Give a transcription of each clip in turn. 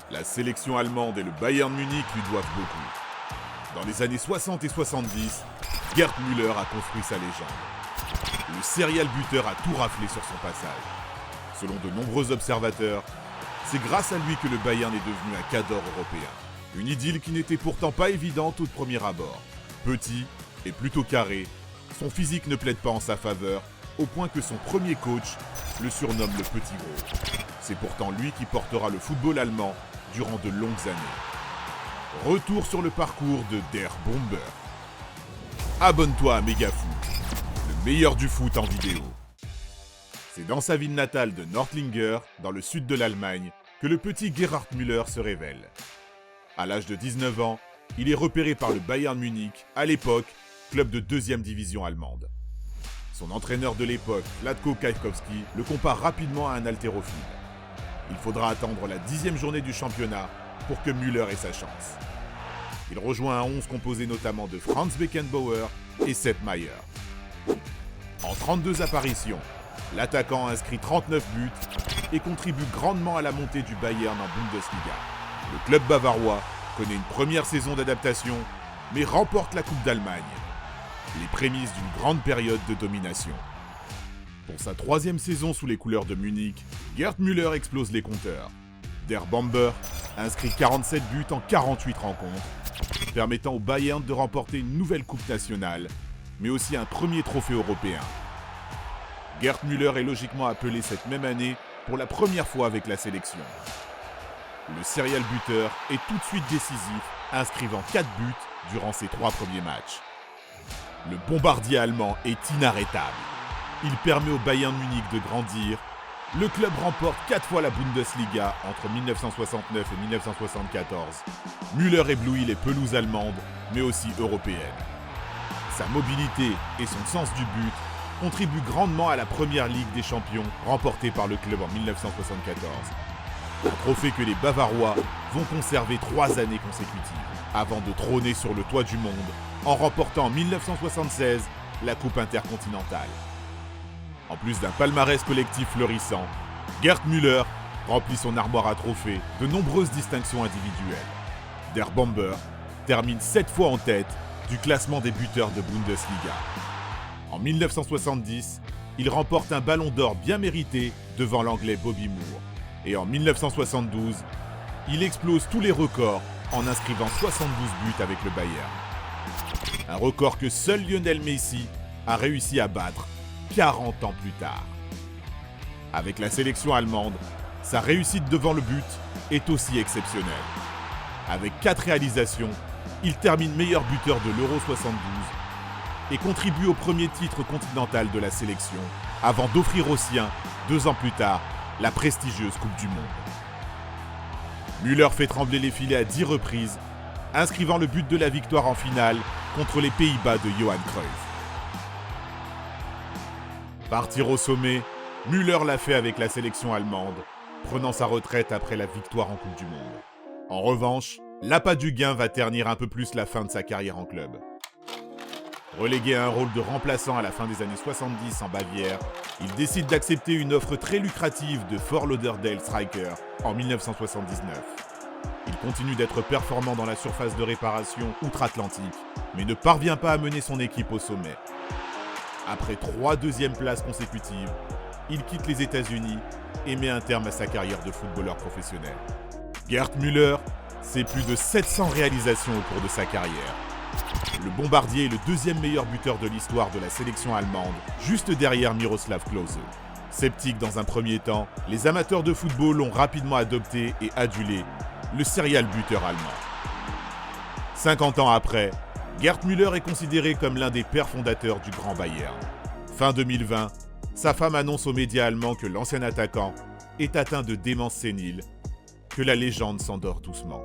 La sélection allemande et le Bayern Munich lui doivent beaucoup. Dans les années 60 et 70, Gerd Müller a construit sa légende. Le serial buteur a tout raflé sur son passage. Selon de nombreux observateurs, c'est grâce à lui que le Bayern est devenu un cador européen. Une idylle qui n'était pourtant pas évidente au premier abord. Petit et plutôt carré, son physique ne plaide pas en sa faveur, au point que son premier coach le surnomme le Petit Gros. C'est pourtant lui qui portera le football allemand durant de longues années. Retour sur le parcours de Der Bomber. Abonne-toi à Megafoot, le meilleur du foot en vidéo. C'est dans sa ville natale de Nördlinger, dans le sud de l'Allemagne, que le petit Gerhard Müller se révèle. À l'âge de 19 ans, il est repéré par le Bayern Munich, à l'époque, club de 2e division allemande. Son entraîneur de l'époque, Vlatko Kajkowski, le compare rapidement à un haltérophile. Il faudra attendre la 10e journée du championnat pour que Müller ait sa chance. Il rejoint un 11 composé notamment de Franz Beckenbauer et Sepp Maier. En 32 apparitions, l'attaquant inscrit 39 buts et contribue grandement à la montée du Bayern en Bundesliga. Le club bavarois connaît une première saison d'adaptation, mais remporte la Coupe d'Allemagne. Les prémices d'une grande période de domination. Pour sa 3e saison sous les couleurs de Munich, Gerd Müller explose les compteurs. Der Bomber inscrit 47 buts en 48 rencontres, permettant au Bayern de remporter une nouvelle Coupe nationale, mais aussi un premier trophée européen. Gerd Müller est logiquement appelé cette même année pour la première fois avec la sélection. Le serial buteur est tout de suite décisif, inscrivant 4 buts durant ses 3 premiers matchs. Le bombardier allemand est inarrêtable. Il permet au Bayern Munich de grandir. Le club remporte 4 fois la Bundesliga entre 1969 et 1974. Müller éblouit les pelouses allemandes, mais aussi européennes. Sa mobilité et son sens du but contribuent grandement à la première Ligue des Champions remportée par le club en 1974. Un trophée que les Bavarois vont conserver 3 années consécutives, avant de trôner sur le toit du monde en remportant en 1976 la Coupe intercontinentale. En plus d'un palmarès collectif fleurissant, Gerd Müller remplit son armoire à trophées de nombreuses distinctions individuelles. Der Bomber termine 7 fois en tête du classement des buteurs de Bundesliga. En 1970, il remporte un ballon d'or bien mérité devant l'anglais Bobby Moore. Et en 1972, il explose tous les records en inscrivant 72 buts avec le Bayern. Un record que seul Lionel Messi a réussi à battre 40 ans plus tard. Avec la sélection allemande, sa réussite devant le but est aussi exceptionnelle. Avec 4 réalisations, il termine meilleur buteur de l'Euro 72 et contribue au premier titre continental de la sélection, avant d'offrir aux siens, 2 ans plus tard, la prestigieuse Coupe du Monde. Müller fait trembler les filets à 10 reprises, inscrivant le but de la victoire en finale contre les Pays-Bas de Johan Cruyff. Partir au sommet, Müller l'a fait avec la sélection allemande, prenant sa retraite après la victoire en Coupe du Monde. En revanche, l'appât du gain va ternir un peu plus la fin de sa carrière en club. Relégué à un rôle de remplaçant à la fin des années 70 en Bavière, il décide d'accepter une offre très lucrative de Fort Lauderdale Striker en 1979. Il continue d'être performant dans la surface de réparation outre-Atlantique, mais ne parvient pas à mener son équipe au sommet. Après 3 deuxièmes places consécutives, il quitte les États-Unis et met un terme à sa carrière de footballeur professionnel. Gerd Müller, c'est plus de 700 réalisations au cours de sa carrière. Le bombardier est le 2e meilleur buteur de l'histoire de la sélection allemande, juste derrière Miroslav Klose. Sceptiques dans un premier temps, les amateurs de football ont rapidement adopté et adulé le serial buteur allemand. 50 ans après, Gerd Müller est considéré comme l'un des pères fondateurs du Grand Bayern. Fin 2020, sa femme annonce aux médias allemands que l'ancien attaquant est atteint de démence sénile, que la légende s'endort doucement.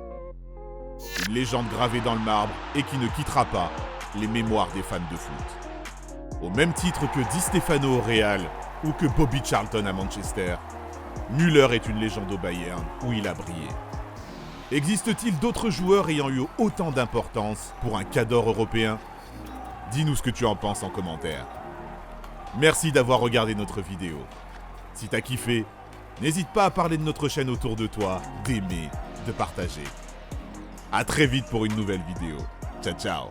Une légende gravée dans le marbre et qui ne quittera pas les mémoires des fans de foot. Au même titre que Di Stefano au Real ou que Bobby Charlton à Manchester, Müller est une légende au Bayern où il a brillé. Existe-t-il d'autres joueurs ayant eu autant d'importance pour un cador européen ? Dis-nous ce que tu en penses en commentaire. Merci d'avoir regardé notre vidéo. Si t'as kiffé, n'hésite pas à parler de notre chaîne autour de toi, d'aimer, de partager. A très vite pour une nouvelle vidéo. Ciao ciao.